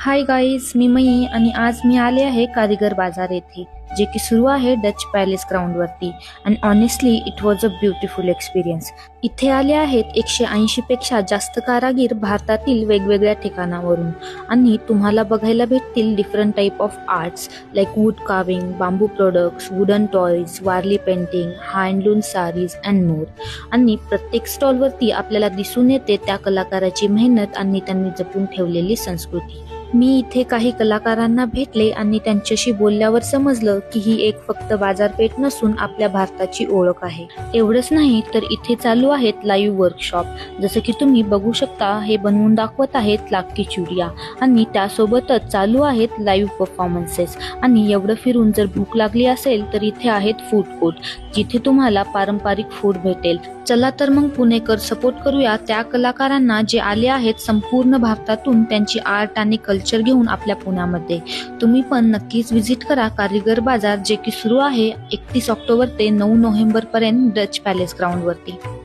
Hi guys, मी मयी आणि आज मी आले आहे कारीगर बाजार येथे, जे की सुरू आहे डच पॅलेस ग्राउंड वरती. आणि honestly it was a beautiful experience. इथे आले आहेत 180 पेक्षा जास्त कारागीर भारतातील वेगवेगळ्या ठिकाणावरून, आणि तुम्हाला बघायला भेटतील different type of arts like wood carving, bamboo products, wooden toys, Warli painting, handloom saris and more. आणि प्रत्येक स्टॉलवरती आपल्याला दिसून येते त्या कलाकाराची मेहनत आणि त्यांनी जपून ठेवलेली संस्कृती. मी इथे काही कलाकारांना भेटले आणि त्यांच्याशी बोलल्यावर समजलं की ही एक फक्त बाजारपेठ नसून आपल्या भारताची ओळख आहे. एवढंच नाही तर इथे चालू आहेत लाईव्ह वर्कशॉप. जसं की तुम्ही बघू शकता, हे बनवून दाखवत आहेत लाकी चुडिया, आणि त्यासोबतच चालू आहेत लाईव्ह परफॉर्मन्सेस. आणि एवढं फिरून जर भूक लागली असेल तर इथे आहेत फूड कोर्ट, जिथे तुम्हाला पारंपरिक फूड भेटेल. चला तर मग पुणेकर सपोर्ट करूया त्या कलाकारांना जे आले आहेत संपूर्ण भारतातून त्यांची आर्ट आणि कल्चर घेऊन आपल्या पुण्यामध्ये. तुम्ही पण नक्कीच व्हिजिट करा कारीगर बाजार, जे की सुरू आहे 31 ऑक्टोबर ते 9 नोव्हेंबर पर्यंत डच पॅलेस ग्राउंड वरती.